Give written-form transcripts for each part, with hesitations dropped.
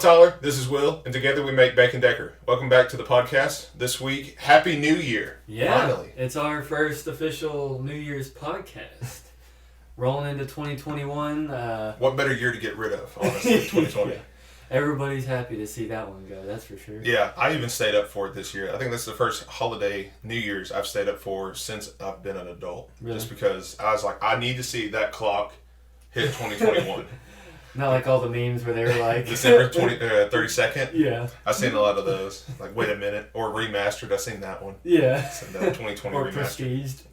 Tyler. This is Will, and together we make Bacon Decker. Welcome back to the podcast. This week, Happy New Year! Yeah, finally, it's our first official New Year's podcast. Rolling into 2021. What better year to get rid of, honestly, 2020. Yeah. Everybody's happy to see that one go, that's for sure. Yeah, I even stayed up for it this year. I think this is the first holiday New Year's I've stayed up for since I've been an adult. Really? Just because I was like, I need to see that clock hit 2021. Not like all the memes where they're like... December 32nd. Yeah. I've seen a lot of those. Like, wait a minute. Or remastered. I've seen that one. Yeah. So that 2020 Or remastered.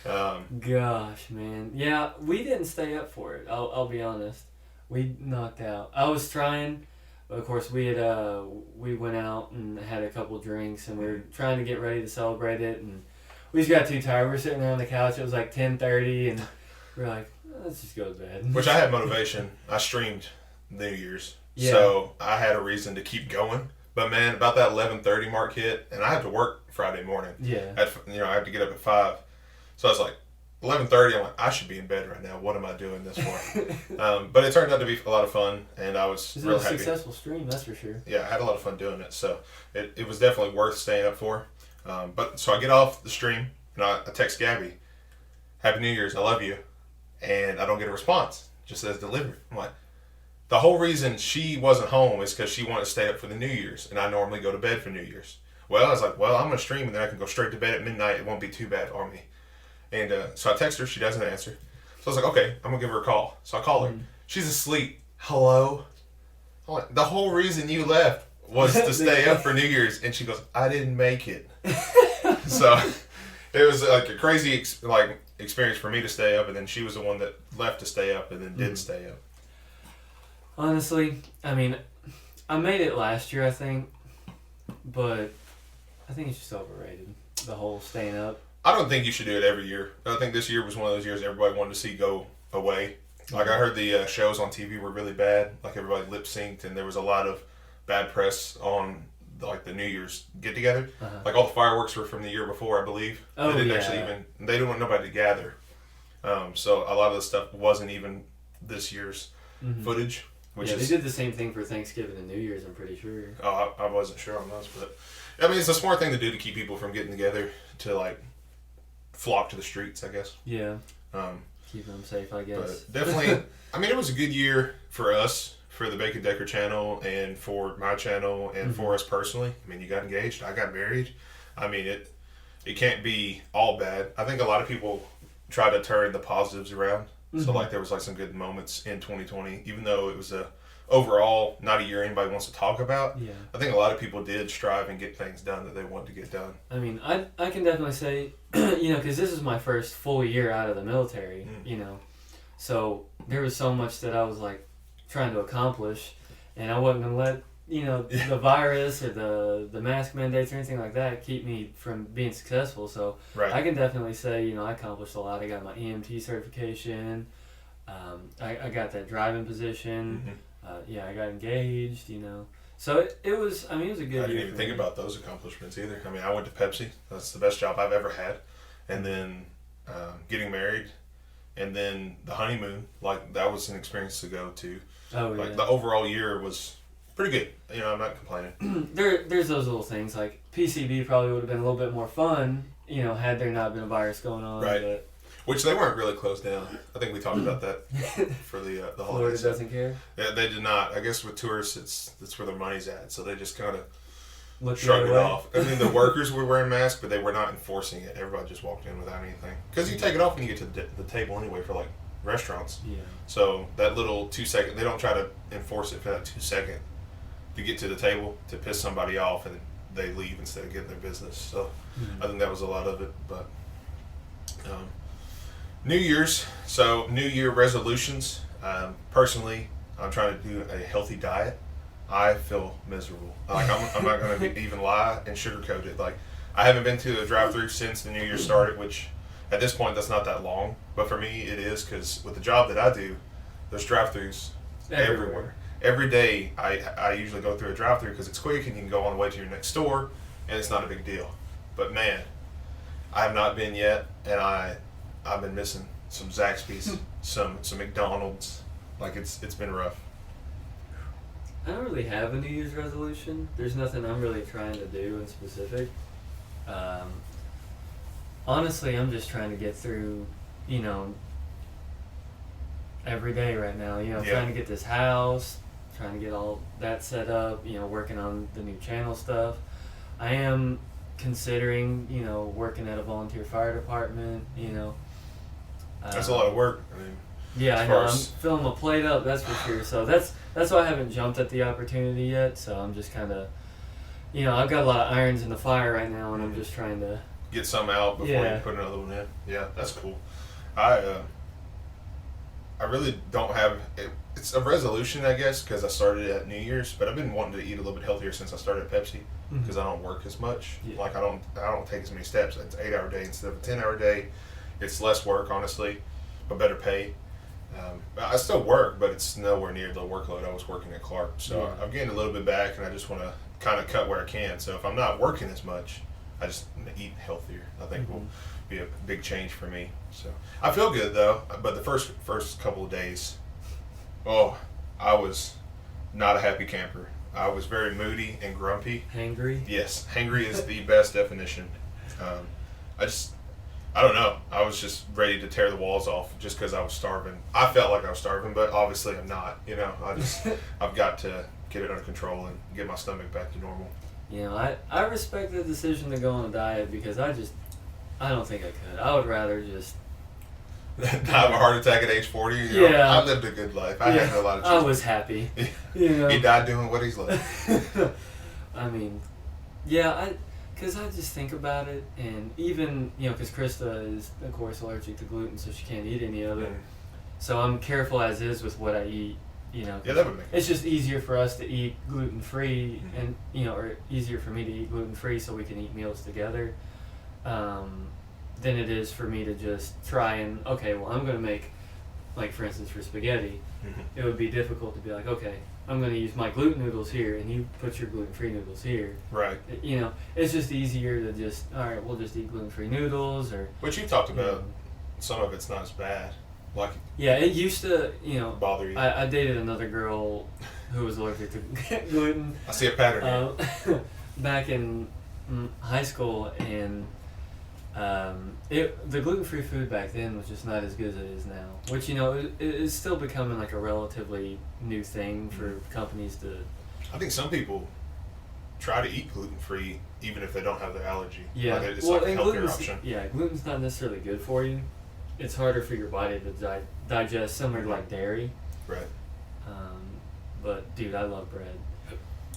prestiged. Gosh, man. Yeah, we didn't stay up for it. I'll be honest. We knocked out. I was trying, but of course we went out and had a couple drinks, and we were trying to get ready to celebrate it, and we just got too tired. We were sitting there on the couch. It was like 10:30, and we were like, let's just go to bed. Which I had motivation. I streamed New Year's, Yeah. so I had a reason to keep going. But man, about that 11:30 mark hit, and I had to work Friday morning. Yeah. I had to get up at 5, so I was like, 11:30. I'm like, I should be in bed right now. What am I doing this for? But it turned out to be a lot of fun, and I was It real was a happy. successful stream, that's for sure. Yeah, I had a lot of fun doing it, so it was definitely worth staying up for. So I get off the stream, and I text Gabby, Happy New Year's, I love you. And I don't get a response. It just says delivered. I'm like, the whole reason she wasn't home is because she wanted to stay up for the New Year's, and I normally go to bed for New Year's. Well, I was like, I'm going to stream, and then I can go straight to bed at midnight. It won't be too bad on me. And so I text her. She doesn't answer. So I was like, okay, I'm going to give her a call. So I call her. She's asleep. Hello? I'm like, the whole reason you left was to stay up for New Year's. And she goes, I didn't make it. So it was like a crazy experience for me to stay up, and then she was the one that left to stay up and then didn't stay up. Honestly, I mean, I made it last year, I think, but I think it's just overrated, the whole staying up. I don't think you should do it every year. I think this year was one of those years everybody wanted to see go away. Like, I heard the shows on TV were really bad. Like, everybody lip synced, and there was a lot of bad press on like the New Year's get together. Like, all the fireworks were from the year before, I believe. Oh, they didn't yeah. actually they didn't want nobody to gather. So a lot of the stuff wasn't even this year's footage. They did the same thing for Thanksgiving and New Year's, I'm pretty sure. Oh, I wasn't sure on those, but I mean, it's a smart thing to do to keep people from getting together to like flock to the streets, I guess. Yeah. Keeping them safe, I guess. But definitely, I mean, it was a good year for us, for the Bacon Decker channel, and for my channel, and for us personally. I mean, you got engaged, I got married. I mean, it can't be all bad. I think a lot of people try to turn the positives around. So, like, there was, like, some good moments in 2020, even though it was overall not a year anybody wants to talk about. Yeah. I think a lot of people did strive and get things done that they want to get done. I mean, I can definitely say, because this is my first full year out of the military, so there was so much that I was, like, trying to accomplish, and I wasn't going to let, the virus or the mask mandates or anything like that keep me from being successful. So Right. I can definitely say, I accomplished a lot. I got my EMT certification. I got that driving position. I got engaged, So it was a good year. I didn't even think about those accomplishments either. I mean, I went to Pepsi. That's the best job I've ever had. And then getting married, and then the honeymoon. Like, that was an experience to go to. Oh, Like, yeah. the overall year was pretty good. I'm not complaining. There's those little things, like PCB probably would have been a little bit more fun, had there not been a virus going on. Right. But Which they weren't really closed down. I think we talked about that for the Florida holidays. doesn't care. Yeah, they did not. I guess with tourists, that's where their money's at. So they just kind of Look the shrug other it way. off. I mean, the workers were wearing masks, but they were not enforcing it. Everybody just walked in without anything. Because you take it off when you get to the table anyway for, like, restaurants. Yeah. So that little 2 second, they don't try to enforce it for that 2 second to get to the table to piss somebody off, and they leave instead of getting their business. So I think that was a lot of it. But New Year's, so New Year resolutions. Personally, I'm trying to do a healthy diet. I feel miserable. Like, I'm not going to even lie and sugarcoat it. Like, I haven't been to a drive-thru since the New Year started, which at this point that's not that long. But for me, it is, because with the job that I do, there's drive-thrus everywhere. Every day, I usually go through a drive-thru because it's quick and you can go on the way to your next store, and it's not a big deal. But man, I have not been yet, and I've been missing some Zaxby's, some McDonald's. Like, it's been rough. don't really have a New Year's resolution. There's nothing I'm really trying to do in specific. Honestly, I'm just trying to get through, every day right now. Trying to get this house, trying to get all that set up, working on the new channel stuff. I am considering, working at a volunteer fire department, That's a lot of work. I mean, yeah, I know. I'm filling my plate up, that's for sure. So that's why I haven't jumped at the opportunity yet. So I'm just kind of, I've got a lot of irons in the fire right now, and I'm just trying to get some out before you put another one in. Yeah, that's cool. I really don't have it. It's a resolution, I guess, because I started at New Year's, but I've been wanting to eat a little bit healthier since I started at Pepsi, because I don't work as much. Yeah. Like I don't take as many steps. It's an 8-hour day instead of a 10-hour day. It's less work, honestly, but better pay. I still work, but it's nowhere near the workload I was working at Clark. So I'm getting a little bit back, and I just want to kind of cut where I can. So if I'm not working as much, I just eat healthier. I think will be a big change for me. So I feel good though. But the first couple of days, I was not a happy camper. I was very moody and grumpy. hangry. Yes, hangry is the best definition. I don't know. I was just ready to tear the walls off just because I was starving. I felt like I was starving, but obviously I'm not. I've got to get it under control and get my stomach back to normal. I respect the decision to go on a diet because I don't think I could. I would rather just Die of a heart attack at age 40. I lived a good life. I had a lot of choices. I was happy. He died doing what he's loved. I mean, because I just think about it, and even, because Krista is, of course, allergic to gluten, so she can't eat any of it. So I'm careful as is with what I eat, Yeah, that would make It's just easier for us to eat gluten-free, and, or easier for me to eat gluten-free so we can eat meals together, than it is for me to just try and, okay, well, I'm going to make, like, for instance, for spaghetti, it would be difficult to be like, okay, I'm going to use my gluten noodles here, and you put your gluten-free noodles here. Right. It's just easier to just, all right, we'll just eat gluten-free noodles, or... Which you talked about, some of it's not as bad. Like... Yeah, it used to, bother you. I dated another girl who was allergic to gluten. I see a pattern here. Back in high school, and the gluten-free food back then was just not as good as it is now. Which, it is still becoming like a relatively new thing for companies to... I think some people try to eat gluten-free even if they don't have the allergy. Yeah. Like it's like a healthier option. Yeah, gluten's not necessarily good for you. It's harder for your body to digest, similar to like dairy. Right. But, dude, I love bread.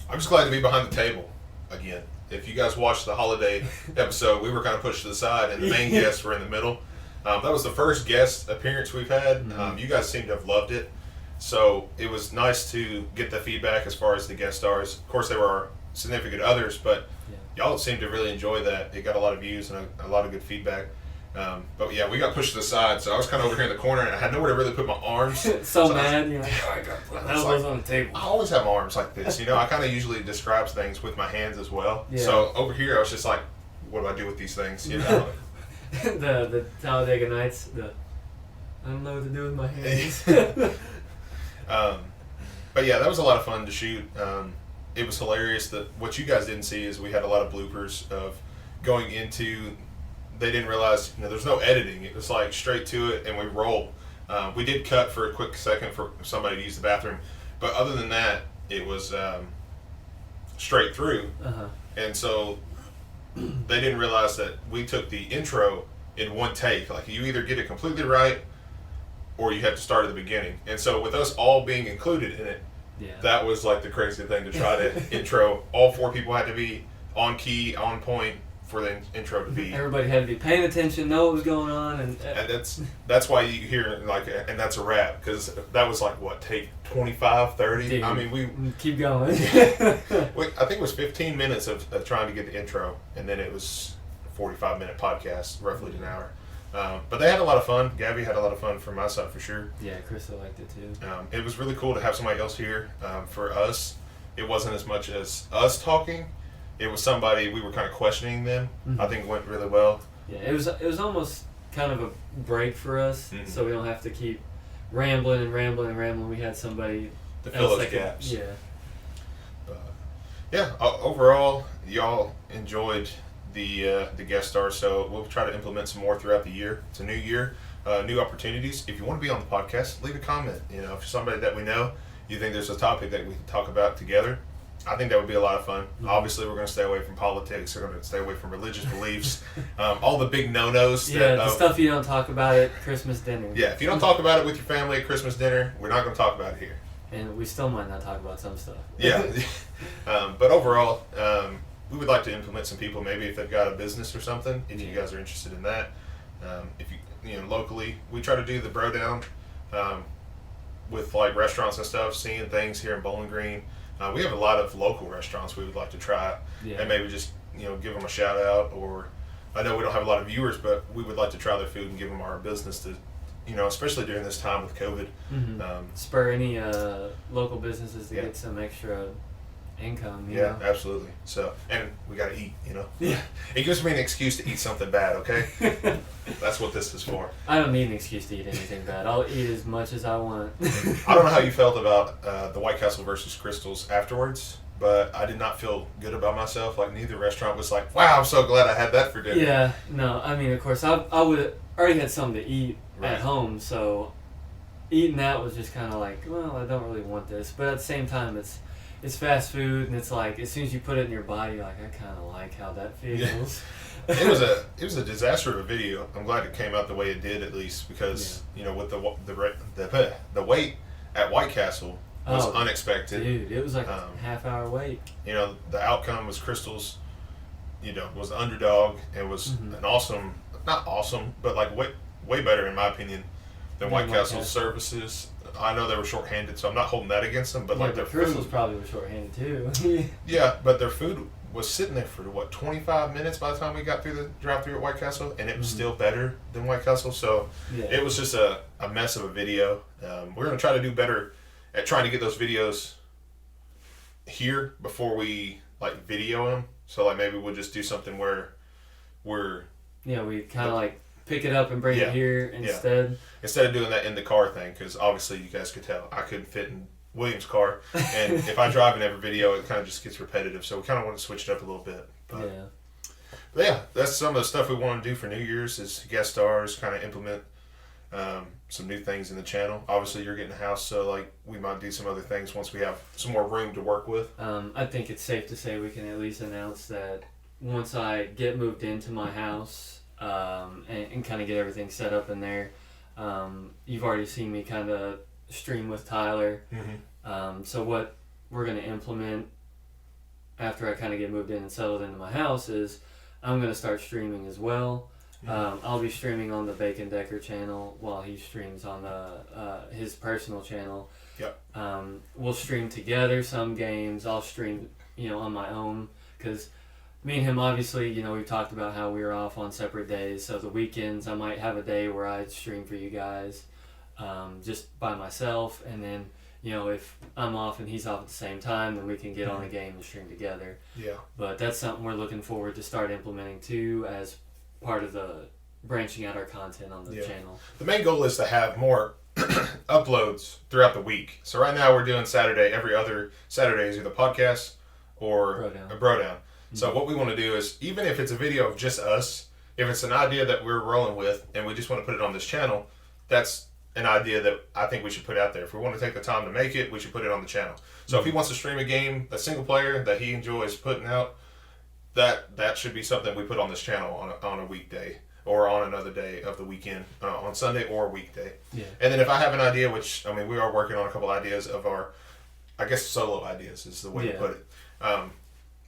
I'm just glad to be behind the table again. If you guys watched the holiday episode, we were kind of pushed to the side, and the main guests were in the middle. That was the first guest appearance we've had. You guys seem to have loved it. So it was nice to get the feedback as far as the guest stars. Of course, there were our significant others, but y'all seemed to really enjoy that. It got a lot of views and a lot of good feedback. But yeah, we got pushed to the side, so I was kind of over here in the corner, and I had nowhere to really put my arms. so mad, I got put elbows on the table. I always have my arms like this, I kind of usually describe things with my hands as well. Yeah. So over here, I was just like, what do I do with these things? the Talladega Nights. I don't know what to do with my hands. But yeah, that was a lot of fun to shoot. It was hilarious. That what you guys didn't see is we had a lot of bloopers of going into. They didn't realize, there's no editing. It was like straight to it, and we roll. We did cut for a quick second for somebody to use the bathroom, but other than that, it was straight through. And so they didn't realize that we took the intro in one take. Like, you either get it completely right, or you have to start at the beginning. And so with us all being included in it, that was like the crazy thing to try to intro. All 4 people had to be on key, on point, for the intro to be. Everybody had to be paying attention, know what was going on, and that's why you hear and that's a wrap, because that was like what, take 25, 30. Dude, I mean, we keep going. I think it was 15 minutes of trying to get the intro, and then it was a 45-minute podcast, roughly an hour. But they had a lot of fun. Gabby had a lot of fun from my side for sure. Yeah, Krista liked it too. It was really cool to have somebody else here. For us, it wasn't as much as us talking. It was somebody we were kind of questioning them. I think it went really well. Yeah, it was almost kind of a break for us, so we don't have to keep rambling. We had somebody to fill those gaps. Yeah. Yeah, overall, y'all enjoyed the guest star, so we'll try to implement some more throughout the year. It's a new year, new opportunities. If you want to be on the podcast, leave a comment. You know, if you're somebody that we know, you think there's a topic that we can talk about together, I think that would be a lot of fun. Mm-hmm. Obviously, we're going to stay away from politics. We're going to stay away from religious beliefs. All the big no-nos. Yeah, the stuff you don't talk about at Christmas dinner. Yeah, if you don't talk about it with your family at Christmas dinner, we're not going to talk about it here. And we still might not talk about some stuff. Yeah. But overall, we would like to implement some people, maybe if they've got a business or something, if you guys are interested in that. If you know, locally, we try to do the bro down with like restaurants and stuff, seeing things here in Bowling Green. We have a lot of local restaurants we would like to try, and maybe just, you know, give them a shout out. Or I know we don't have a lot of viewers, but we would like to try their food and give them our business to, you know, especially during this time with COVID. Mm-hmm. Spur any local businesses to get some extra income. You know? Absolutely. So, and we got to eat, you know. Yeah. It gives me an excuse to eat something bad, okay? That's what this is for. I don't need an excuse to eat anything bad. I'll eat as much as I want. I don't know how you felt about the White Castle versus Crystals afterwards, but I did not feel good about myself. Like, neither restaurant was like, wow, I'm so glad I had that for dinner. Yeah, no, I mean, of course, I would already had something to eat at home, so eating that was just kind of like, well, I don't really want this. But at the same time, it's fast food, and it's like, as soon as you put it in your body, you're like, I kind of like how that feels. Yeah. It was a disaster of a video. I'm glad it came out the way it did, at least, because you know, with the wait at White Castle was unexpected. Dude, it was like a half-hour wait. You know, the outcome was Crystals, you know, was the underdog and was an awesome, not awesome, but like way better in my opinion than White Castle's services. I know they were shorthanded, so I'm not holding that against them. But like their Crystals food, probably were shorthanded too. Yeah, but their food was sitting there for 25 minutes by the time we got through the drive-through at White Castle, and it was still better than White Castle. So it was just a mess of a video. We're gonna try to do better at trying to get those videos here before we like video them. So like maybe we'll just do something where we kind of like pick it up and bring it here instead. Yeah. Instead of doing that in the car thing, because obviously you guys could tell I couldn't fit in William's car, and if I drive in every video, it kind of just gets repetitive. So we kind of want to switch it up a little bit. But yeah, that's some of the stuff we want to do for New Year's is guest stars, kind of implement some new things in the channel. Obviously, you're getting a house, so like we might do some other things once we have some more room to work with. I think it's safe to say we can at least announce that once I get moved into my house and kind of get everything set up in there, you've already seen me kind of stream with Tyler. So what we're going to implement after I kind of get moved in and settled into my house is I'm going to start streaming as well. I'll be streaming on the Bacon Decker channel while he streams on his personal channel. Yep. We'll stream together some games. I'll stream, on my own, because me and him, obviously, we've talked about how we were off on separate days. So the weekends, I might have a day where I stream for you guys, just by myself, and then if I'm off and he's off at the same time, then we can get on a game and stream together. Yeah. But that's something we're looking forward to start implementing too, as part of the branching out our content on the channel. The main goal is to have more uploads throughout the week. So right now we're doing Saturday. Every other Saturday is either podcast or a bro down. So what we want to do is, even if it's a video of just us, if it's an idea that we're rolling with and we just want to put it on this channel, that's an idea that I think we should put out there. If we want to take the time to make it, we should put it on the channel. So if he wants to stream a game, a single player that he enjoys putting out, that should be something we put on this channel on a weekday or on another day of the weekend, on Sunday or weekday. Yeah. And then if I have an idea, which, we are working on a couple ideas of our, I guess solo ideas is the way to put it,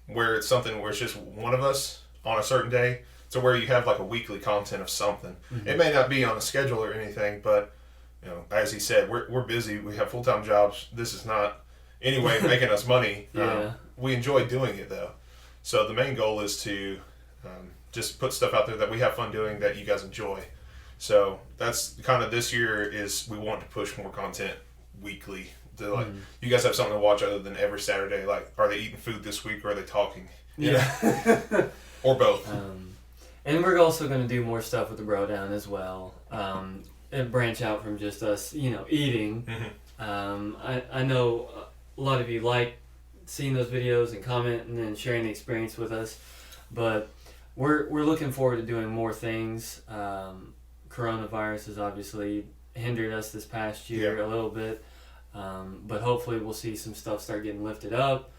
where it's something where it's just one of us on a certain day, to where you have like a weekly content of something. It may not be on a schedule or anything, but as he said, we're busy. We have full-time jobs. This is not any way making us money. We enjoy doing it though. So the main goal is to just put stuff out there that we have fun doing, that you guys enjoy. So that's kind of this year is we want to push more content weekly. To you guys have something to watch other than every Saturday. Like, are they eating food this week or are they talking? Yeah. Or both. And we're also going to do more stuff with the Bro Down as well. And branch out from just us, eating. I know a lot of you like seeing those videos and commenting and sharing the experience with us. But we're looking forward to doing more things. Coronavirus has obviously hindered us this past year a little bit, but hopefully we'll see some stuff start getting lifted up,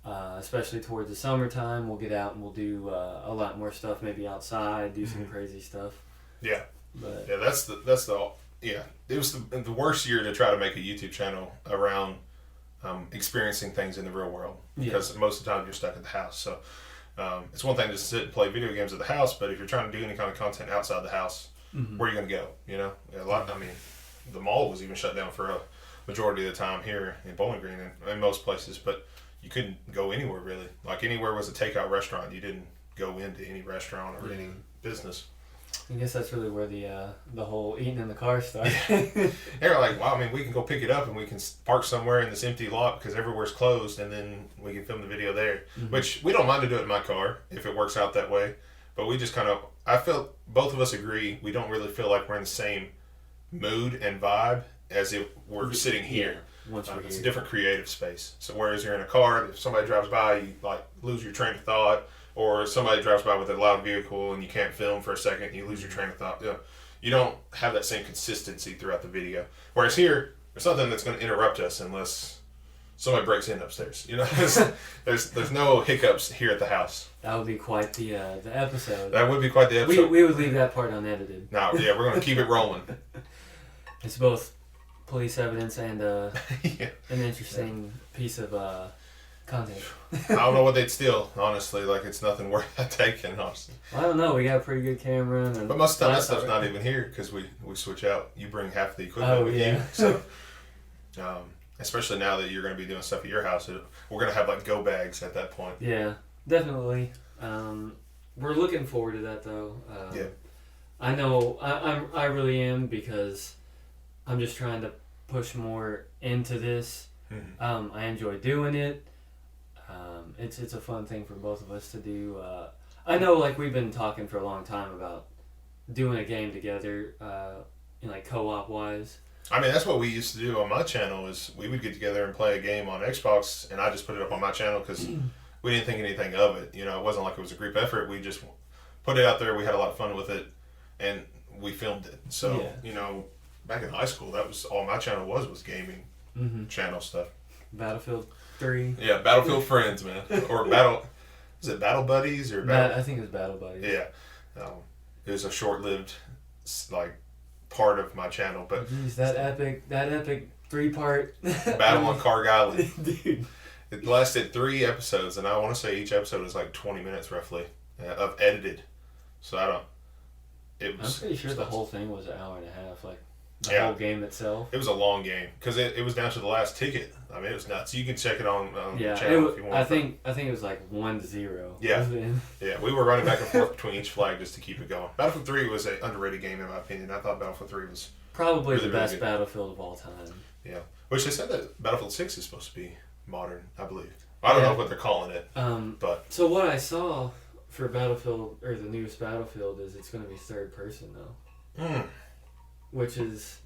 especially towards the summertime. We'll get out and we'll do a lot more stuff, maybe outside, do some crazy stuff. Yeah. But Yeah, that's the yeah. It was the worst year to try to make a YouTube channel around experiencing things in the real world, because most of the time you're stuck at the house. So it's one thing to sit and play video games at the house, but if you're trying to do any kind of content outside the house, where are you going to go? You know, I mean, the mall was even shut down for a majority of the time here in Bowling Green and in most places, but you couldn't go anywhere really. Like anywhere was a takeout restaurant. You didn't go into any restaurant or any business. I guess that's really where the whole eating in the car started. They're like, wow, I mean, we can go pick it up and we can park somewhere in this empty lot because everywhere's closed, and then we can film the video there. Which we don't mind to do it in my car if it works out that way. But we just kind of, I feel both of us agree, we don't really feel like we're in the same mood and vibe as if we're sitting here. Once we're It's here. a different creative space. So whereas you're in a car, if somebody drives by, you like lose your train of thought, or somebody drives by with a loud vehicle and you can't film for a second, you lose your train of thought. You don't have that same consistency throughout the video. Whereas here, there's nothing that's going to interrupt us unless somebody breaks in upstairs. You know, there's no hiccups here at the house. That would be quite the episode. That would be quite the episode. We would leave that part unedited. No, yeah, we're going to keep it rolling. It's both police evidence and Yeah. an interesting piece of content. I don't know what they'd steal, honestly. Like, it's nothing worth taking, honestly. Well, I don't know. We got a pretty good camera. And But most of the time, that laptop. stuff's not even here because we switch out. You bring half the equipment with you. So, especially now that you're going to be doing stuff at your house, we're going to have like go bags at that point. Yeah, definitely. We're looking forward to that though. Yeah. I know I really am, because I'm just trying to push more into this. I enjoy doing it. It's a fun thing for both of us to do. I know, like, we've been talking for a long time about doing a game together, in like co-op wise. I mean, that's what we used to do on my channel. Is we would get together and play a game on Xbox, and I just put it up on my channel because we didn't think anything of it. You know, it wasn't like it was a group effort. We just put it out there. We had a lot of fun with it, and we filmed it. So you know, back in high school, that was all my channel was gaming channel stuff. Battlefield 3. Yeah, Battlefield Friends, man, or is it Battle Buddies or I think it was Battle Buddies. Yeah, it was a short-lived like part of my channel, but Jeez, that epic 3-part Battle on Karg Island, dude. it lasted 3 episodes, and I want to say each episode was like 20 minutes roughly of edited. So I'm pretty sure the whole thing was an hour and a half, like the Yeah. whole game itself. It was a long game because it was down to the last ticket. I mean, it was nuts. You can check it on Yeah, the channel if you want. I think it was like 1-0. Yeah. Yeah, we were running back and forth between each flag just to keep it going. Battlefield 3 was an underrated game in my opinion. I thought Battlefield 3 was Probably really, the best really good. Battlefield of all time. Yeah, which they said that Battlefield 6 is supposed to be modern, I believe. I don't know what they're calling it, but So what I saw for Battlefield, or the newest Battlefield, is it's going to be third person though, which is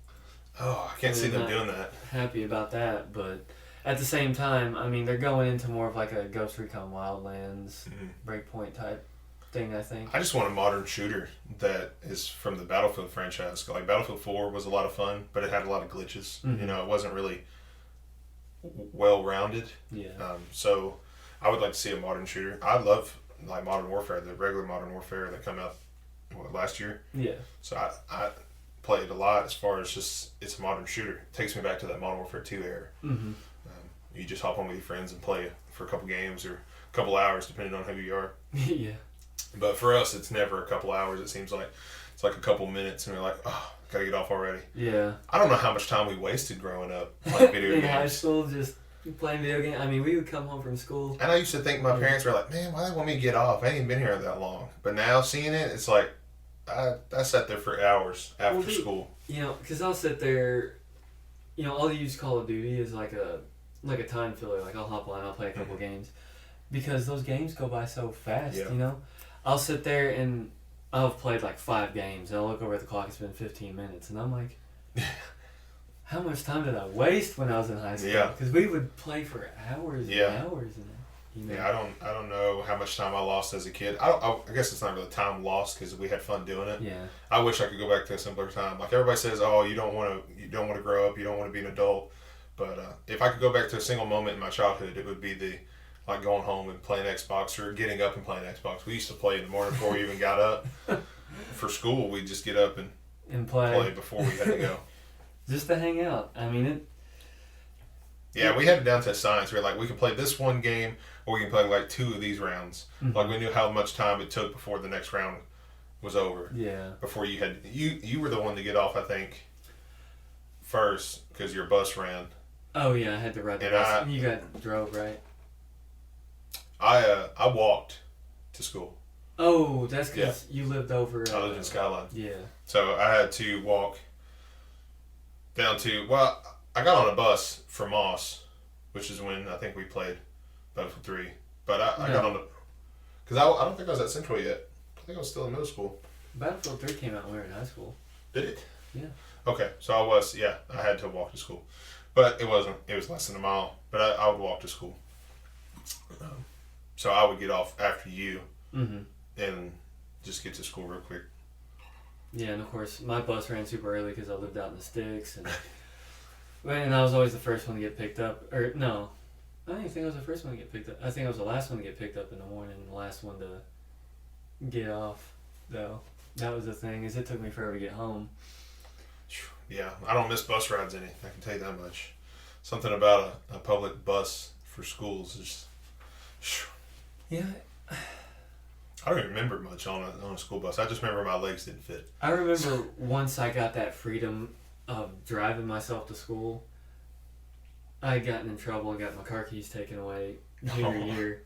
I can't see them doing that. happy about that, but at the same time, I mean, they're going into more of like a Ghost Recon Wildlands Breakpoint type thing, I think. I just want a modern shooter that is from the Battlefield franchise. Like Battlefield 4 was a lot of fun, but it had a lot of glitches. You know, it wasn't really well-rounded. Yeah. So I would like to see a modern shooter. I love like Modern Warfare, the regular Modern Warfare that came out last year. Yeah. So I play it a lot as far as just it's a modern shooter. It takes me back to that Modern Warfare 2 era. You just hop on with your friends and play for a couple games or a couple hours depending on who you are. Yeah. But for us, it's never a couple hours. It seems like it's like a couple minutes, and we're like, oh, gotta get off already. Yeah. I don't know how much time we wasted growing up playing video in games. high school, just playing video games. I mean, we would come home from school. And I used to think my parents were like, man, why do they want me to get off? I ain't even been here that long. But now seeing it, it's like, I sat there for hours after school. You know, because I'll sit there, you know, I'll use Call of Duty as like a time filler. Like, I'll hop on, I'll play a couple games. Because those games go by so fast, you know? I'll sit there and I'll have played like 5 games, and I'll look over at the clock, it's been 15 minutes, and I'm like, how much time did I waste when I was in high school? Yeah. Because we would play for hours and hours and Yeah, I don't know how much time I lost as a kid. I guess it's not really time lost because we had fun doing it. Yeah. I wish I could go back to a simpler time. Like everybody says, oh, you don't want to grow up, you don't want to be an adult. But if I could go back to a single moment in my childhood, it would be like going home and playing Xbox or getting up and playing Xbox. We used to play in the morning before we even got up. For school, we'd just get up and play before we had to go. Just to hang out. I mean, Yeah, we had it down to science. We were like, we can play this one game, or we can play like 2 of these rounds. Mm-hmm. Like we knew how much time it took before the next round was over. Yeah. Before you were the one to get off, I think, first because your bus ran. Oh yeah, I had to ride the bus. You got drove, right? I walked to school. Oh, that's because you lived over. I lived in Skyline. Yeah. So I had to walk down to. Well, I got on a bus for Moss, which is when I think we played Battlefield 3. But I got on the. Because I don't think I was at Central yet. I think I was still in middle school. Battlefield 3 came out when we were in high school. Did it? Yeah. Okay, so I had to walk to school. But it wasn't. It was less than a mile. But I would walk to school. So I would get off after you and just get to school real quick. Yeah, and of course, my bus ran super early because I lived out in the sticks. And I was always the first one to get picked up. Or, no. I don't even think I was the first one to get picked up. I think I was the last one to get picked up in the morning and the last one to get off, though. That was the thing, is it took me forever to get home. Yeah, I don't miss bus rides any. I can tell you that much. Something about a public bus for schools is. Yeah. I don't even remember much on a school bus. I just remember my legs didn't fit. I remember once I got that freedom of driving myself to school, I had gotten in trouble and got my car keys taken away junior year.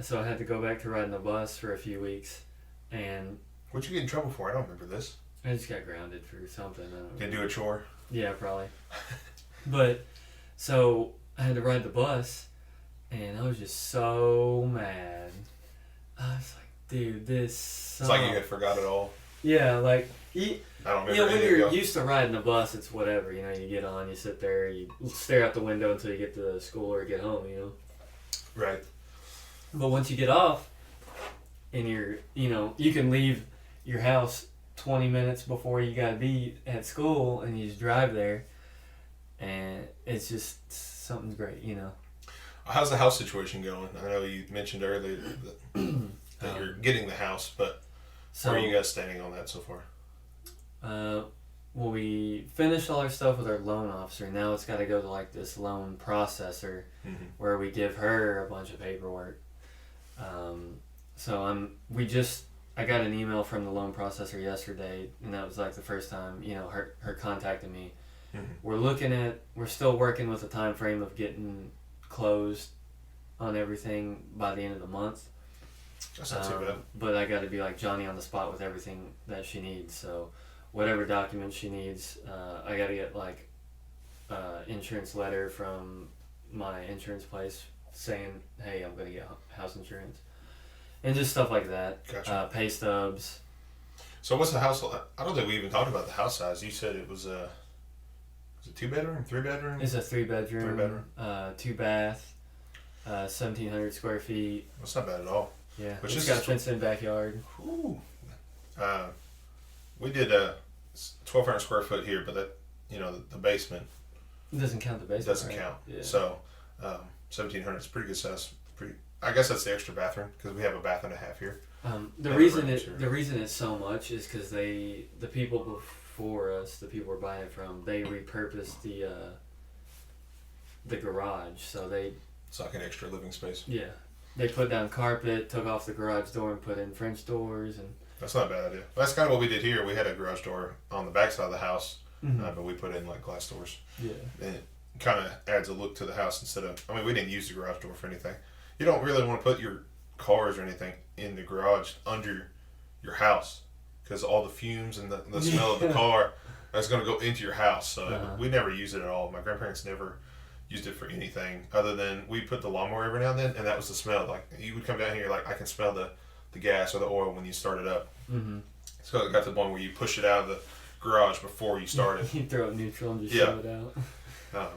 So I had to go back to riding the bus for a few weeks. And what'd you get in trouble for? I don't remember this. I just got grounded for something. Didn't do a chore? Yeah, probably. But, so I had to ride the bus, and I was just so mad. I was like, dude, this sucks. It's like you had forgot it all. Yeah, like, I don't remember when you're used to riding a bus, it's whatever. You know, you get on, you sit there, you stare out the window until you get to school or get home, you know? Right. But once you get off, and you can leave your house 20 minutes before you gotta be at school, and you just drive there, and it's just something great, you know? How's the house situation going? I know you mentioned earlier that you're getting the house, but how are you guys standing on that so far? Well, we finished all our stuff with our loan officer. Now it's got to go to like this loan processor where we give her a bunch of paperwork. I got an email from the loan processor yesterday, and that was like the first time, her contacting me. We're still working with a time frame of getting closed on everything by the end of the month. That's not too bad. But I got to be like Johnny on the spot with everything that she needs. So whatever documents she needs, I got to get like insurance letter from my insurance place saying, hey, I'm going to get house insurance. And just stuff like that. Gotcha. Pay stubs. So what's the house? I don't think we even talked about the house size. You said it was a 2-bedroom, 3-bedroom? It's a 3-bedroom. 3-bedroom. 2-bath, 1,700 square feet. That's not bad at all. Yeah, it's got a fenced-in backyard. Ooh. We did a 1,200 square foot here, but that, the basement. It doesn't count the basement. Doesn't right? count. Yeah. So, 1,700 is pretty good size. I guess that's the extra bathroom because we have a bath and a half here. The reason it's so much is because the people before us, the people we're buying it from, they repurposed the garage, so it's like an extra living space. Yeah, they put down carpet, took off the garage door, and put in French doors, and that's not a bad idea. That's kind of what we did here. We had a garage door on the back side of the house, but we put in like glass doors. Yeah, and it kind of adds a look to the house instead of. I mean, we didn't use the garage door for anything. You don't really want to put your cars or anything in the garage under your house because all the fumes and the smell of the car is going to go into your house. So we never use it at all. My grandparents never used it for anything other than we put the lawnmower every now and then, and that was the smell. Like you would come down here, like I can smell the gas or the oil when you start it up. So it got to the point where you push it out of garage before you started. You throw it neutral and just Yeah. show it out.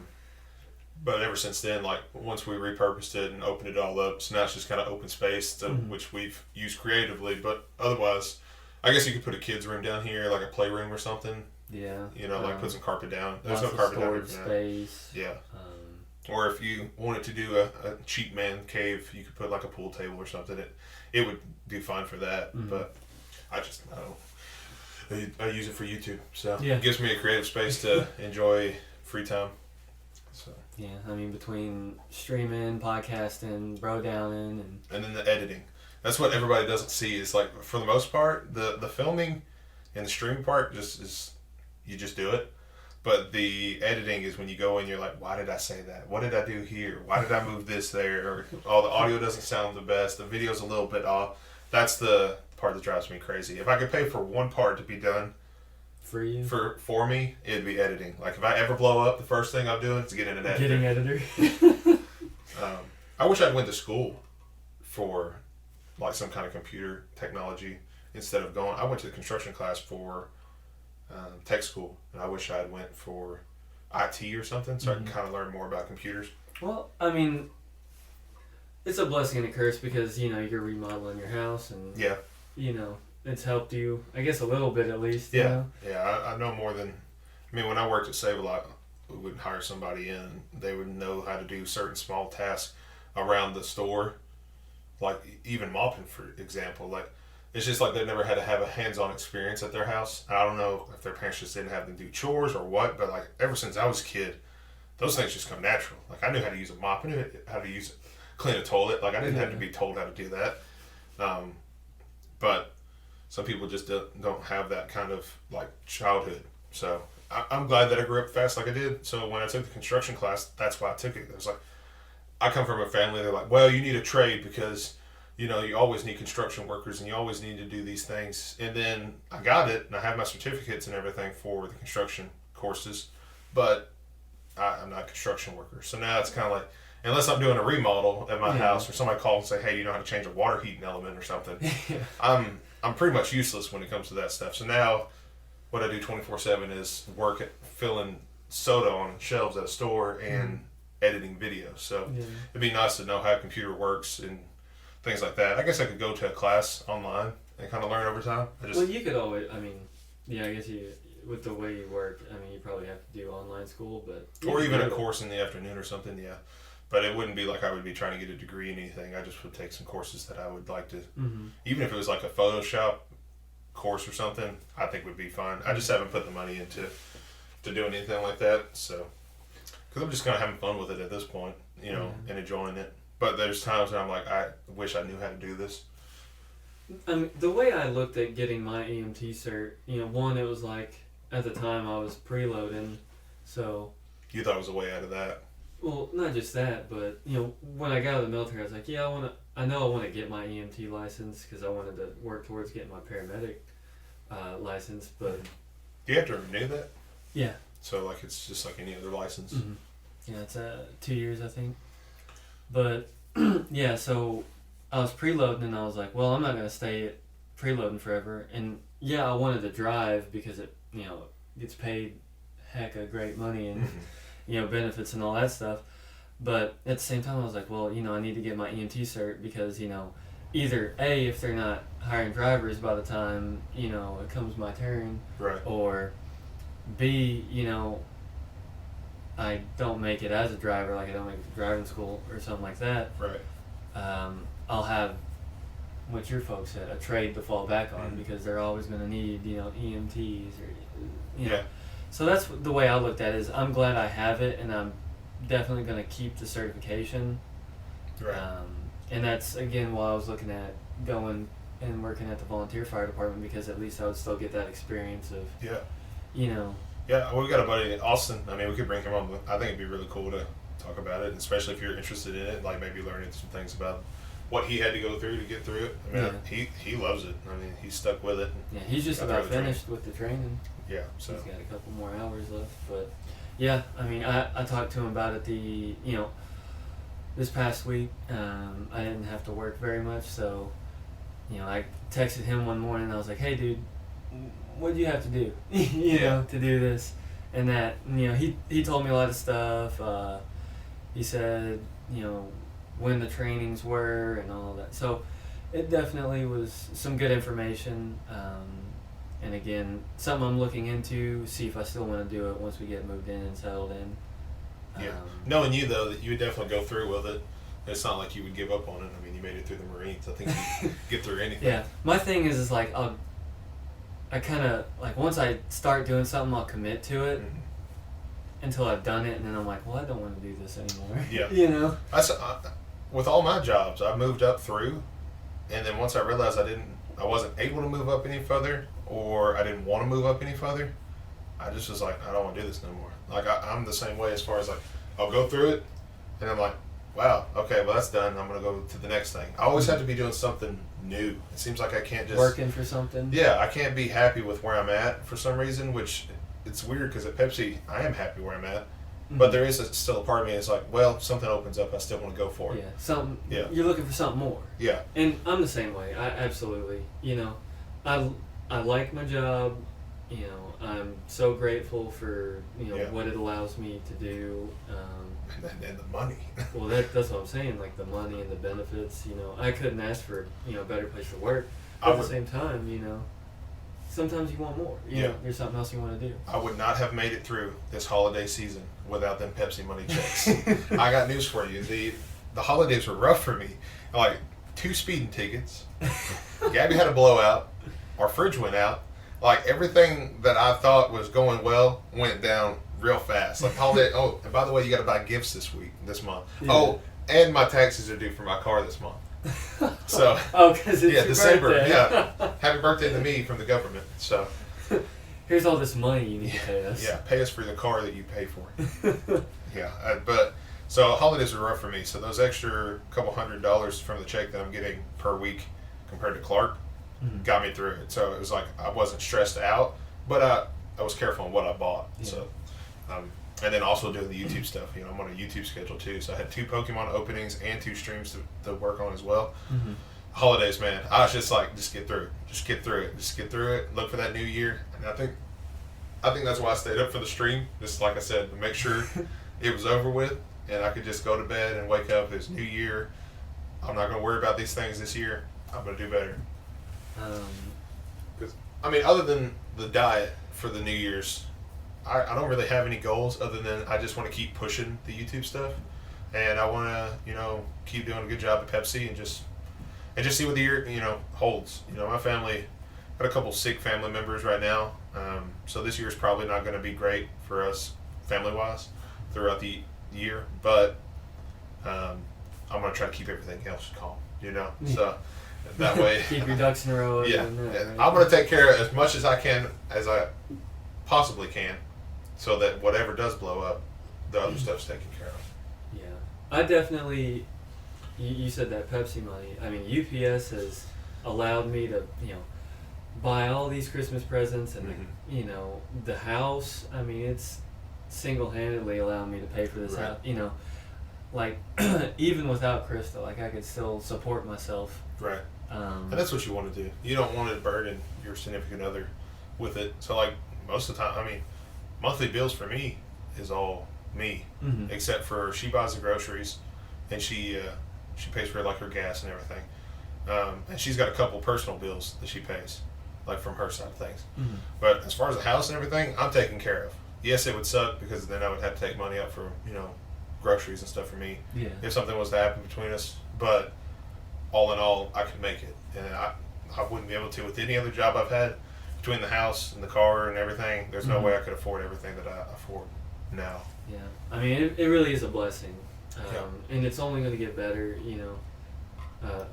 But ever since then, like once we repurposed it and opened it all up, so now it's just kind of open space, which we've used creatively. But otherwise, I guess you could put a kid's room down here, like a playroom or something. Yeah. You know, like put some carpet down. There's lots no of carpet down storage here. space. Yeah. Or if you wanted to do a cheap man cave, you could put like a pool table or something. It would do fine for that. But I use it for YouTube, so it gives me a creative space to enjoy free time. So yeah, I mean between streaming, podcasting, bro downing, and then the editing. That's what everybody doesn't see. Is like for the most part, the filming and the streaming part just is you just do it. But the editing is when you go in, you're like, why did I say that? What did I do here? Why did I move this there? Or the audio doesn't sound the best. The video's a little bit off. That's the part that drives me crazy. If I could pay for one part to be done for you, for me, it'd be editing. Like if I ever blow up, the first thing I'm doing is getting an editor. Getting editor. I wish I'd went to school for like some kind of computer technology instead of going. I went to the construction class for tech school, and I wish I had went for IT or something, so I can kind of learn more about computers. Well, I mean, it's a blessing and a curse because you're remodeling your house, and it's helped you, I guess, a little bit at least. Yeah, I know more than. I mean, when I worked at Save-A-Lot, we would hire somebody in. They would know how to do certain small tasks around the store, like even mopping, for example. Like it's just like they never had to have a hands-on experience at their house. I don't know if their parents just didn't have them do chores or what, but like ever since I was a kid, those things just come natural. Like I knew how to use a mop, I knew how to clean a toilet. Like I didn't have to be told how to do that. But some people just don't have that kind of like childhood. So I'm glad that I grew up fast like I did. So when I took the construction class, that's why I took it. It was like, I come from a family, they're like, well, you need a trade because you always need construction workers and you always need to do these things. And then I got it and I have my certificates and everything for the construction courses, but I'm not a construction worker. So now it's kind of like, unless I'm doing a remodel at my house or somebody calls and say, hey, you know how to change a water heating element or something, I'm pretty much useless when it comes to that stuff. So now what I do 24/7 is work at filling soda on shelves at a store and editing videos. So it'd be nice to know how a computer works and things like that. I guess I could go to a class online and kind of learn over time. Well, you could always, I guess with the way you work, you probably have to do online school, but... Or even a course in the afternoon or something, yeah. But it wouldn't be like I would be trying to get a degree in anything. I just would take some courses that I would like to... Even if it was like a Photoshop course or something, I think would be fine. I just haven't put the money into doing anything like that, so... Because I'm just kind of having fun with it at this point, and enjoying it. But there's times when I'm like, I wish I knew how to do this. The way I looked at getting my EMT cert, one, it was like, at the time I was preloading, so... You thought it was a way out of that? Well, not just that, but, when I got out of the military, I was like, I know I want to get my EMT license, because I wanted to work towards getting my paramedic license, but... Do you have to renew that? Yeah. So, like, it's just like any other license? Yeah, it's 2 years, I think. But, yeah, so I was preloading and I was like, well, I'm not going to stay preloading forever. And, yeah, I wanted to drive because it, gets paid heck of great money and, benefits and all that stuff. But at the same time, I was like, well, I need to get my EMT cert because, either A, if they're not hiring drivers by the time, it comes my turn. Right. Or B, I don't make it as a driver, like I don't make it to driving school or something like that. Right. I'll have what your folks said, a trade to fall back on because they're always going to need, EMTs or, Yeah. So that's the way I looked at it is I'm glad I have it and I'm definitely going to keep the certification. Right. And that's, again, why I was looking at going and working at the volunteer fire department because at least I would still get that experience of, Yeah, well, we got a buddy in Austin. We could bring him on. I think it'd be really cool to talk about it, especially if you're interested in it, like maybe learning some things about what he had to go through to get through it. He loves it. He's stuck with it. Yeah, he's just about finished with the training. Yeah, so he's got a couple more hours left. But yeah, I talked to him about it this past week. I didn't have to work very much, so I texted him one morning and I was like, hey dude, what do you have to do, you know, to do this and that. And, you know, he told me a lot of stuff. He said, you know, when the trainings were and all that. So it definitely was some good information. And again, something I'm looking into, see if I still want to do it once we get moved in and settled in. Yeah. Knowing you, though, that you would definitely go through with it. It's not like you would give up on it. I mean, you made it through the Marines. I think you could get through anything. Yeah. My thing is like, I kind of, like, once I start doing something, I'll commit to it until I've done it, and then I'm like, well, I don't want to do this anymore. Yeah. You know? With all my jobs, I moved up through, and then once I realized I wasn't able to move up any further, or I didn't want to move up any further, I just was like, I don't want to do this no more. Like, I'm the same way as far as, like, I'll go through it, and I'm like, wow, okay, well, that's done. I'm going to go to the next thing. I always have to be doing something new. It seems like I can't just... Working for something? Yeah, I can't be happy with where I'm at for some reason, which it's weird because at Pepsi, I am happy where I'm at. Mm-hmm. But there is still a part of me that's like, well, something opens up, I still want to go for it. Yeah, you're looking for something more. Yeah. And I'm the same way. I absolutely, you know, I like my job. You know, I'm so grateful for, you know, what it allows me to do. And the money. Well, that's what I'm saying, like the money and the benefits, you know. I couldn't ask for, you know, a better place to work. But at the same time, you know, sometimes you want more. You know, there's something else you want to do. I would not have made it through this holiday season without them Pepsi money checks. I got news for you. The holidays were rough for me. Like, 2 speeding tickets. Gabby had a blowout. Our fridge went out. Like, everything that I thought was going well went down real fast. Like, holiday. Oh, and by the way, you got to buy gifts this month. Yeah. Oh, and my taxes are due for my car this month. So, because it's your December. Birthday. Yeah, happy birthday to me from the government. So, here's all this money you need to pay us. Yeah, pay us for the car that you pay for. But so holidays were rough for me. So those extra couple $100 from the check that I'm getting per week compared to Clark got me through it. So it was like I wasn't stressed out, but I was careful on what I bought. Yeah. So, and then also doing the YouTube stuff. You know, I'm on a YouTube schedule too. So I had 2 Pokemon openings and 2 streams to work on as well. Mm-hmm. Holidays, man, I was just like, just get through it. Just get through it. Just get through it. Look for that new year. And I think that's why I stayed up for the stream. Just like I said, to make sure it was over with and I could just go to bed and wake up. It's new year. I'm not going to worry about these things this year. I'm going to do better. Because other than the diet for the New Year's, I don't really have any goals other than I just want to keep pushing the YouTube stuff, and I want to, you know, keep doing a good job at Pepsi and just see what the year, you know, holds. You know, my family got a couple sick family members right now, so this year is probably not going to be great for us family wise throughout the year, but I'm going to try to keep everything else calm. You know, so. That way, keep your ducks in a row. Yeah, right? I'm going to take care of as much as I can, as I possibly can, so that whatever does blow up, the other stuff's taken care of. Yeah, I definitely. You said that Pepsi money. I mean, UPS has allowed me to, you know, buy all these Christmas presents and you know, the house. I mean, it's single-handedly allowed me to pay for this house. You know, like even without Krista, like I could still support myself. Right. And that's what you want to do. You don't want to burden your significant other with it. So, like, most of the time, monthly bills for me is all me, except for she buys the groceries, and she pays for, like, her gas and everything. And she's got a couple personal bills that she pays, like, from her side of things. Mm-hmm. But as far as the house and everything, I'm taken care of. Yes, it would suck because then I would have to take money out for, you know, groceries and stuff for me if something was to happen between us. But all in all, I could make it, and I wouldn't be able to with any other job I've had. Between the house and the car and everything, there's no way I could afford everything that I afford now. Yeah, I mean, it really is a blessing, and it's only going to get better. You know,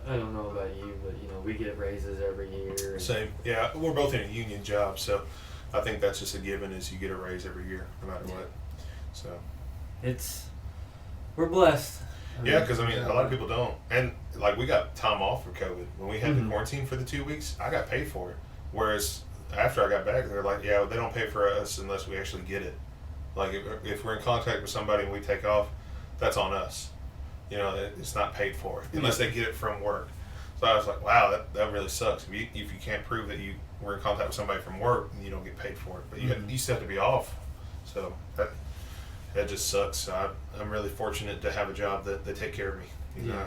I don't know about you, but you know, we get raises every year. Same, yeah. We're both in a union job, so I think that's just a given. Is you get a raise every year, no matter what. So we're blessed. Yeah, because, a lot of people don't. And, like, we got time off for COVID. When we had the quarantine for the 2 weeks, I got paid for it. Whereas, after I got back, they're like, yeah, they don't pay for us unless we actually get it. Like, if we're in contact with somebody and we take off, that's on us. You know, it's not paid for unless they get it from work. So I was like, wow, that really sucks. If you can't prove that you were in contact with somebody from work, and you don't get paid for it. But you still have to be off. So that just sucks. So I'm really fortunate to have a job that they take care of me. You know,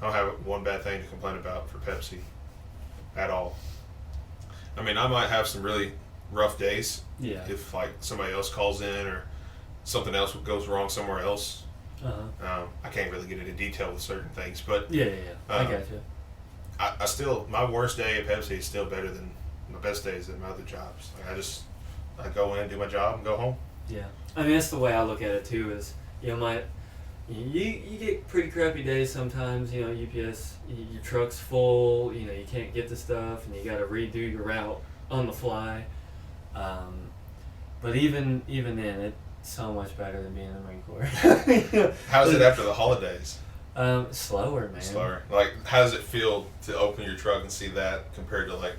I don't have one bad thing to complain about for Pepsi at all. I mean, I might have some really rough days if like somebody else calls in or something else goes wrong somewhere else. I can't really get into detail with certain things, but I got you. I still, my worst day at Pepsi is still better than my best days at my other jobs. Like I go in, do my job, and go home. Yeah, I mean that's the way I look at it too. Is you get pretty crappy days sometimes. You know, UPS, your truck's full. You know, you can't get the stuff, and you got to redo your route on the fly. But even then, it's so much better than being in the Marine Corps. How's it after the holidays? Slower, man. Slower. Like, how does it feel to open your truck and see that compared to like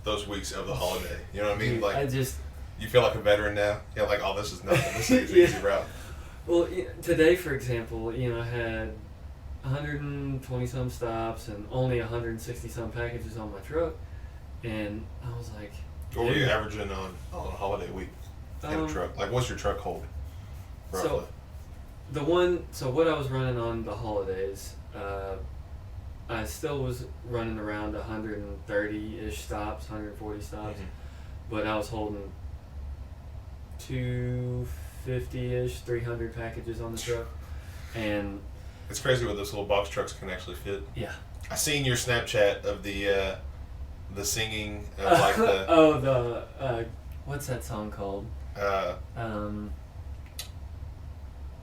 those weeks of the holiday? You know what I mean? Dude, like, you feel like a veteran now. You're like, oh, this is nothing. This is an easy route. Well, today, for example, I had 120 some stops and only 160 some packages on my truck, and I was like, what were you averaging on a holiday week in a truck? Like, what's your truck hold? Roughly? So what I was running on the holidays, I still was running around 130-ish stops, 140 stops, but I was holding 250-ish, 300 packages on the truck, and it's crazy what those little box trucks can actually fit. Yeah. I seen your Snapchat of the singing of like the what's that song called?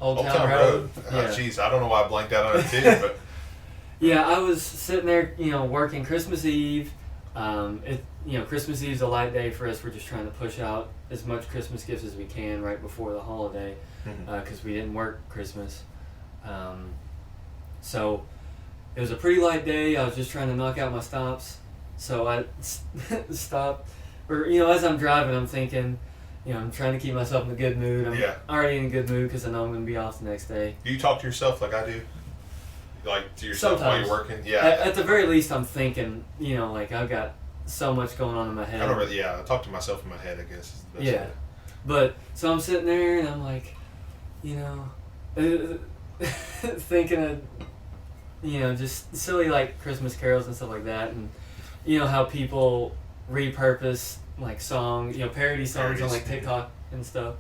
Old Town Road. Jeez, I don't know why I blanked out on it too, but yeah, I was sitting there, working Christmas Eve. Christmas Eve's a light day for us. We're just trying to push out as much Christmas gifts as we can right before the holiday, because we didn't work Christmas. So it was a pretty light day. I was just trying to knock out my stops. So I stopped, or as I'm driving, I'm thinking, I'm trying to keep myself in a good mood. I'm already in a good mood because I know I'm going to be off the next day. Do you talk to yourself like I do? Like to yourself while you're working? Yeah. At the very least, I'm thinking, like I've got so much going on in my head. I talk to myself in my head, I guess. Is the best way. But so I'm sitting there and I'm like, thinking of, just silly like Christmas carols and stuff like that, and how people repurpose like songs, parody songs on like TikTok and stuff.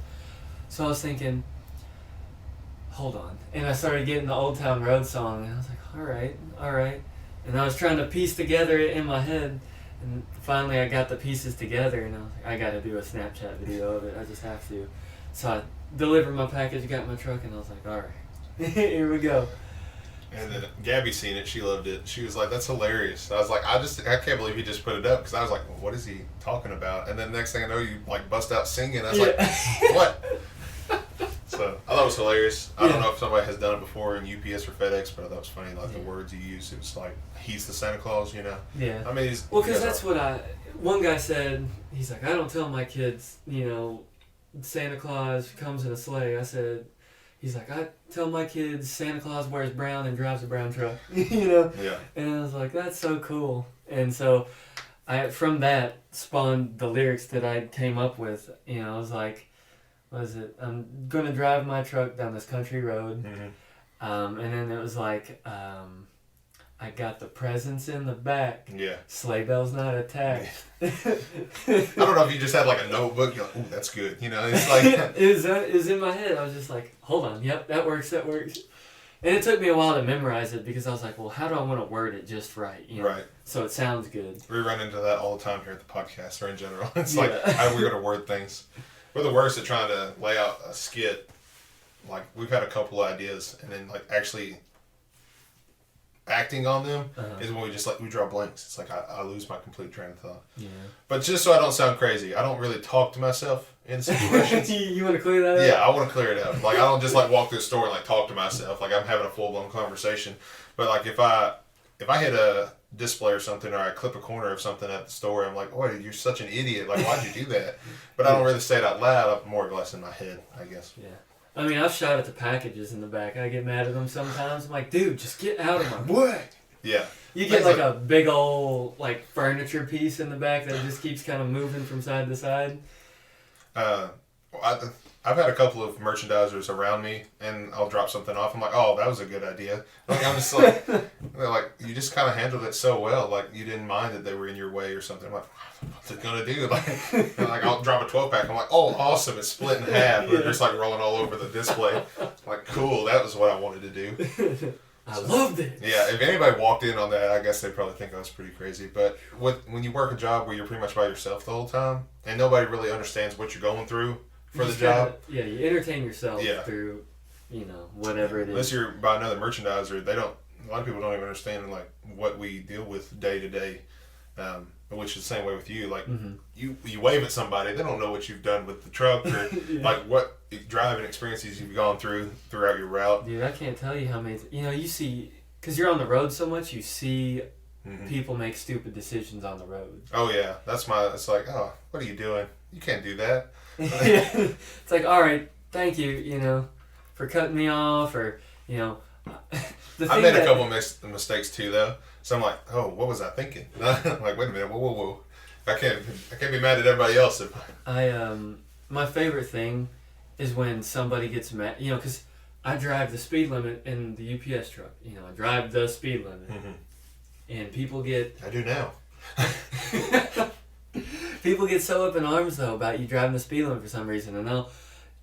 So I was thinking, hold on, and I started getting the Old Town Road song, and I was like, all right, and I was trying to piece together it in my head, and finally I got the pieces together, and I was like, I got to do a Snapchat video of it. I just have to. So I delivered my package, got in my truck, and I was like, all right, here we go. And then Gabby seen it. She loved it. She was like, "That's hilarious." I was like, I can't believe he just put it up," because I was like, well, "What is he talking about?" And then next thing I know, you like bust out singing. I was like, "What?" So I thought it was hilarious. I don't know if somebody has done it before in UPS or FedEx, but I thought it was funny. Like the words you used, it was like he's the Santa Claus, Yeah. I mean, because that's what one guy said. He's like, I don't tell my kids, Santa Claus comes in a sleigh. I said. He's like, I tell my kids Santa Claus wears brown and drives a brown truck, Yeah. And I was like, that's so cool. And so, from that spawned the lyrics that I came up with. I was like, what is it? I'm gonna drive my truck down this country road, and then it was like, I got the presents in the back. Yeah. Sleigh bells not attached. I don't know if you just had like a notebook. You're like, ooh, that's good. It's like it was in my head. I was just like, hold on, yep, that works. And it took me a while to memorize it because I was like, well, how do I want to word it just right? Right. So it sounds good. We run into that all the time here at the podcast, or in general. It's like how we're gonna word things. We're the worst at trying to lay out a skit. Like we've had a couple of ideas, and then like actually acting on them is when we draw blanks. It's like I lose my complete train of thought. Yeah. But just so I don't sound crazy, I don't really talk to myself in situations. You want to clear that up? Yeah, I want to clear it up. Like I don't just like walk through the store and like talk to myself like I'm having a full blown conversation. But like if I hit a display or something, or I clip a corner of something at the store, I'm like, "Oh, you're such an idiot! Like why'd you do that?" But I don't really say it out loud. I'm more or less in my head, I guess. Yeah. I mean, I've shot at the packages in the back. I get mad at them sometimes. I'm like, dude, just get out of my way. Yeah. You get like a big old like furniture piece in the back that just keeps kind of moving from side to side. I've had a couple of merchandisers around me, and I'll drop something off. I'm like, oh, that was a good idea. Like, I'm just like, they're like, you just kind of handled it so well. Like, you didn't mind that they were in your way or something. I'm like, what's it gonna do? Like I'll drop a 12-pack. I'm like, oh, awesome! It's split in half. They're just like rolling all over the display. I'm like, cool. That was what I wanted to do. I loved it. Yeah, if anybody walked in on that, I guess they'd probably think I was pretty crazy. But when you work a job where you're pretty much by yourself the whole time, and nobody really understands what you're going through for the job. You entertain yourself through, whatever it is. Unless you're by another merchandiser, a lot of people don't even understand like what we deal with day to day. Which is the same way with you. Like you wave at somebody, they don't know what you've done with the truck or like what driving experiences you've gone throughout your route. Dude, I can't tell you how many. You see, because you're on the road so much, you see people make stupid decisions on the road. Oh yeah, it's like, oh, what are you doing? You can't do that. It's like, all right, thank you, for cutting me off, or I made a couple of mistakes too, though. So I'm like, oh, what was I thinking? I'm like, wait a minute, whoa. I can't be mad at everybody else. My favorite thing is when somebody gets mad, because I drive the speed limit in the UPS truck. I drive the speed limit, and people get. I do now. People get so up in arms though about you driving the speed limit for some reason, and they'll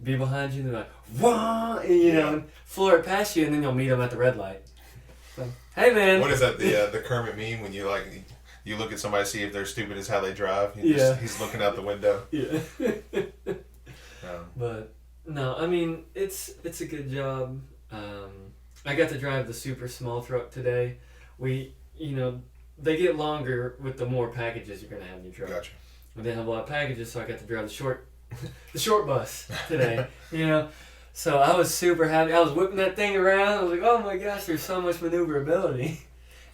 be behind you and they're like, "Wah!" and floor it past you, and then you'll meet them at the red light. Like, hey man. What is that? The Kermit meme when you look at somebody to see if they're stupid as how they drive. He's looking out the window. Yeah. But no, I mean it's a good job. I got to drive the super small truck today. They get longer with the more packages you're gonna have in your truck. Gotcha. We didn't have a lot of packages, so I got to drive the short bus today. So I was super happy. I was whipping that thing around. I was like, oh my gosh, there's so much maneuverability.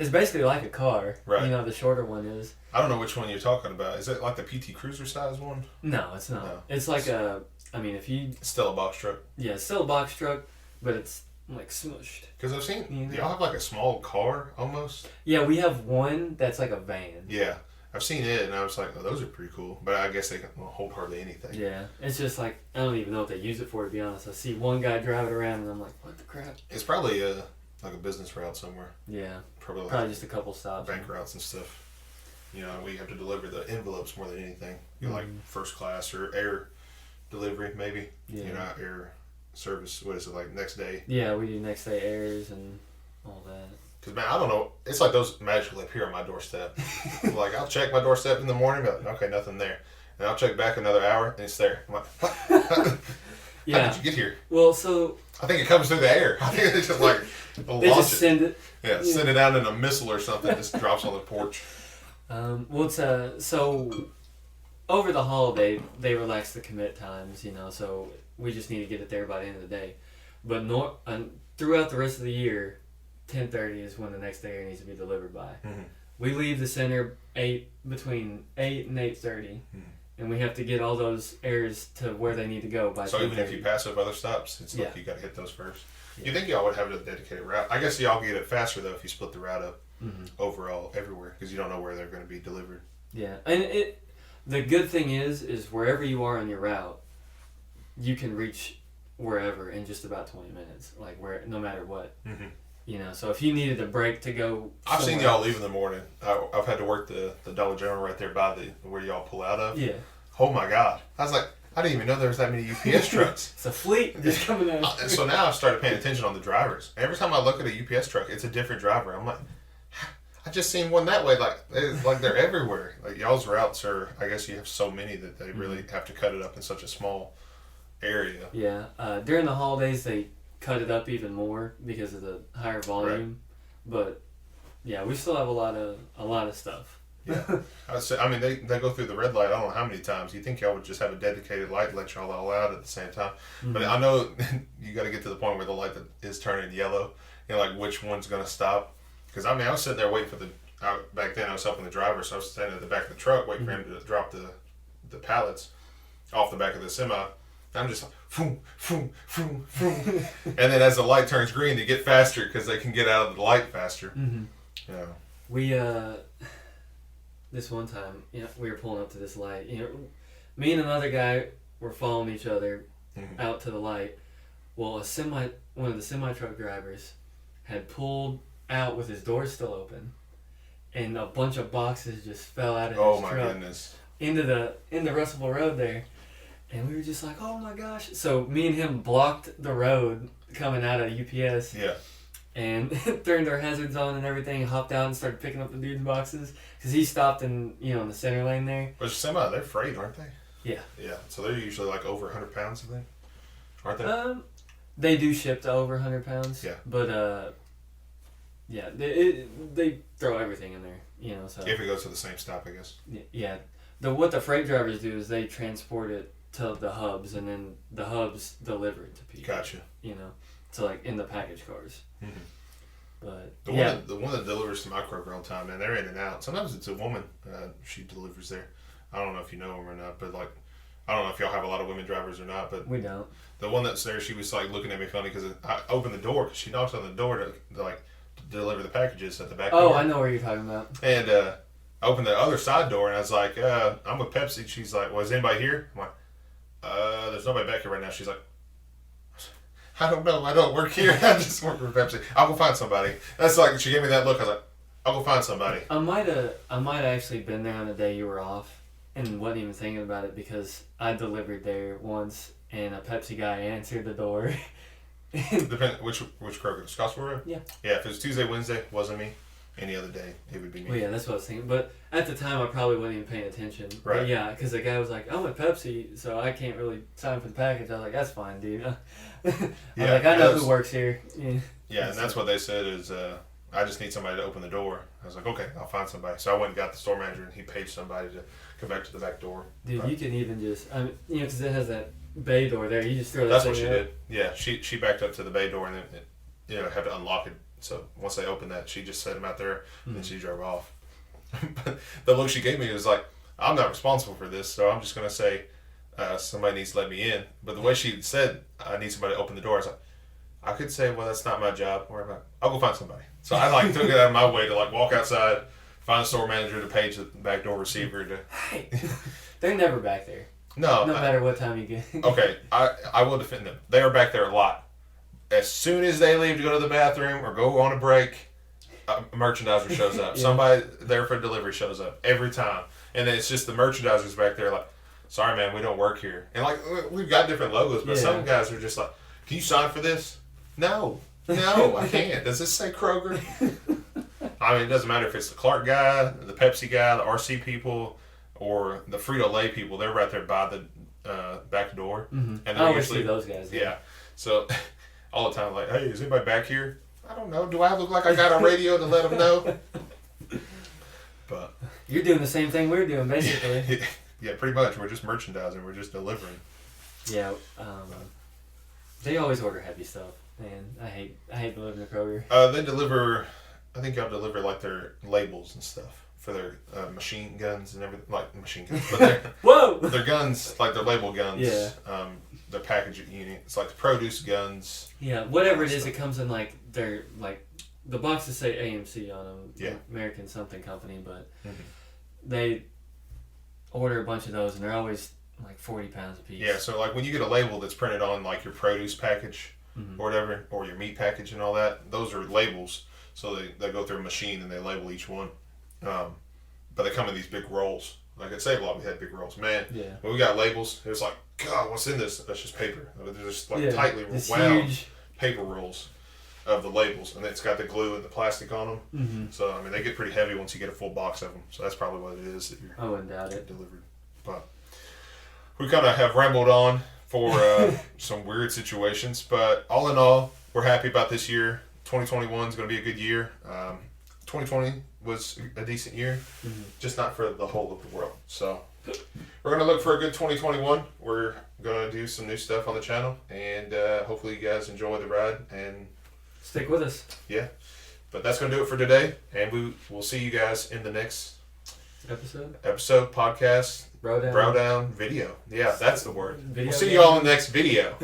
It's basically like a car. Right. The shorter one is. I don't know which one you're talking about. Is it like the PT Cruiser size one? No, it's not. No. It's like it's still a box truck. Yeah, it's still a box truck, but it's like smushed. Because I've seen, y'all have like a small car almost? Yeah, we have one that's like a van. Yeah. I've seen it, and I was like, oh, those are pretty cool. But I guess they can hold hardly anything. Yeah. It's just like, I don't even know what they use it for, to be honest. I see one guy drive it around, and I'm like, what the crap? It's probably like a business route somewhere. Yeah. Probably just a couple stops. Bank routes and stuff. We have to deliver the envelopes more than anything. Like first class or air delivery, maybe. Yeah. Not air service. What is it, like next day? Yeah, we do next day airs and all that. Because, man, I don't know. It's like those magically appear on my doorstep. Like, I'll check my doorstep in the morning, but okay, nothing there. And I'll check back another hour, and it's there. I'm like, what? Yeah. How did you get here? Well, so... I think it comes through the air. I think it's just like... They just send it. Yeah, send it out in a missile or something. Just drops on the porch. Well, it's, so... Over the holiday, they relaxed the commit times, so we just need to get it there by the end of the day. But throughout the rest of the year... 10:30 is when the next day air needs to be delivered by. We leave the center between 8 and 8:30, and we have to get all those airs to where they need to go by. So even if you pass up other stops, it's like you got to hit those first. Yeah. You think y'all would have a dedicated route? I guess y'all get it faster though if you split the route up overall everywhere because you don't know where they're going to be delivered. Yeah, and the good thing is wherever you are on your route, you can reach wherever in just about 20 minutes, like no matter what. So if you needed a break to go I've seen y'all leave in the morning. I've had to work the Dollar General right there by where y'all pull out of. Yeah. Oh my God. I was like, I didn't even know there was that many UPS trucks. It's a fleet just coming out. So now I've started paying attention on the drivers. Every time I look at a UPS truck, it's a different driver. I'm like, I just seen one that way. Like they're everywhere. Like y'all's routes are, I guess you have so many that they really have to cut it up in such a small area. Yeah. During the holidays, they cut it up even more because of the higher volume, but yeah, we still have a lot of stuff. Yeah, I mean they go through the red light. I don't know how many times. You think y'all would just have a dedicated light to let y'all all out at the same time? But I know you got to get to the point where the light that is turning yellow. Like which one's gonna stop? Because I mean I was sitting there waiting for back then I was helping the driver, so I was standing at the back of the truck waiting for him to drop the pallets off the back of the semi. I'm just like, boom, boom, boom, boom. And then as the light turns green, they get faster because they can get out of the light faster. Yeah. We this one time, we were pulling up to this light. Me and another guy were following each other out to the light. Well, one of the semi truck drivers had pulled out with his door still open, and a bunch of boxes just fell out of his truck. Oh my goodness! Into Russellville Road there, and we were just like, oh my gosh! So me and him blocked the road coming out of UPS. Yeah. And turned our hazards on and everything, hopped out and started picking up the dude's boxes. Because he stopped in the center lane there. But semi, they're freight, aren't they? Yeah. Yeah, so they're usually like over 100 pounds, I think. Aren't they? They do ship to over 100 pounds. Yeah. But, yeah, they throw everything in there, so. If it goes to the same stop, I guess. Yeah. What the freight drivers do is they transport it to the hubs, and then the hubs deliver it to people. Gotcha. So like in the package cars. Mm-hmm. But the one that delivers to my Kroger all the time, man, they're in and out. Sometimes it's a woman. She delivers there. I don't know if you know them or not, but like, I don't know if y'all have a lot of women drivers or not, but we don't. The one that's there, she was like looking at me funny because I opened the door because she knocks on the door to like deliver the packages at the back door. Oh, I know what you're talking about. And I opened the other side door and I was like, I'm with Pepsi. She's like, well, is anybody here? I'm like, there's nobody back here right now. She's like, I don't know. I don't work here. I just work for Pepsi. I'll go find somebody. That's like, she gave me that look. I was like, I'll go find somebody. I might have actually been there on the day you were off and wasn't even thinking about it because I delivered there once and a Pepsi guy answered the door. Depend which Kroger? Scottsboro? Yeah. Yeah, if it was Tuesday, Wednesday, wasn't me. Any other day, it would be me. Well, yeah, that's what I was thinking. But at the time, I probably wasn't even paying attention. Right. But yeah, because the guy was like, I'm with Pepsi, so I can't really sign for the package. I was like, that's fine, dude. I know who works here. Yeah, and that's what they said is, I just need somebody to open the door. I was like, okay, I'll find somebody. So I went and got the store manager, and he paid somebody to come back to the back door. Dude, you can even just, because it has that bay door there. You just throw that That's thing what she up. did. Yeah, she backed up to the bay door, and then had to unlock it. So once they opened that, she just set him out there, and she drove off. But the look she gave me was like, I'm not responsible for this, so I'm just going to say somebody needs to let me in. But the way she said, I need somebody to open the door, I was like, I could say, well, that's not my job. I'll go find somebody. So I took it out of my way to walk outside, find a store manager to page the back door receiver. Hey, they're never back there. No matter what time you get. Okay, I will defend them. They are back there a lot. As soon as they leave to go to the bathroom or go on a break, a merchandiser shows up. Yeah. Somebody there for delivery shows up every time. And then it's just the merchandisers back there like, sorry, man, we don't work here. And we've got different logos, but some guys are just like, can you sign for this? No, I can't. Does this say Kroger? I mean, it doesn't matter if it's the Clark guy, the Pepsi guy, the RC people, or the Frito-Lay people. They're right there by the back door. Mm-hmm. And I always see those guys. Yeah. So all the time, like, hey, is anybody back here? I don't know. Do I look like I got a radio to let them know? But you're doing the same thing we're doing, basically. Yeah, pretty much. We're just merchandising. We're just delivering. Yeah. They always order heavy stuff. Man, I hate delivering to Kroger. They deliver. I think y'all deliver their labels and stuff for their machine guns and everything, like machine guns. But whoa! Their guns, like their label guns. Yeah. Their package unit. It's like the produce guns. Yeah, whatever it is, it comes in their the boxes say AMC on them. Yeah. American something company, but they order a bunch of those, and they're always 40 pounds a piece. Yeah, so when you get a label that's printed on your produce package or whatever, or your meat package and all that, those are labels. So they go through a machine and they label each one. But they come in these big rolls. Like at Save A Lot, we had big rolls. Man, when we got labels, it was like, God, what's in this? That's just paper. They're just tightly wound paper rolls of the labels. And it's got the glue and the plastic on them. Mm-hmm. So, I mean, they get pretty heavy once you get a full box of them. So that's probably what it is that you're I wouldn't doubt it. delivered. But we kind of have rambled on for some weird situations. But all in all, we're happy about this year. 2021 is going to be a good year. 2020 was a decent year, just not for the whole of the world. So we're going to look for a good 2021. We're going to do some new stuff on the channel, and hopefully you guys enjoy the ride and stick with us. Yeah, but that's going to do it for today, and we'll see you guys in the next episode podcast. Bro down video. Yeah, that's the word. We'll see you all in the next video.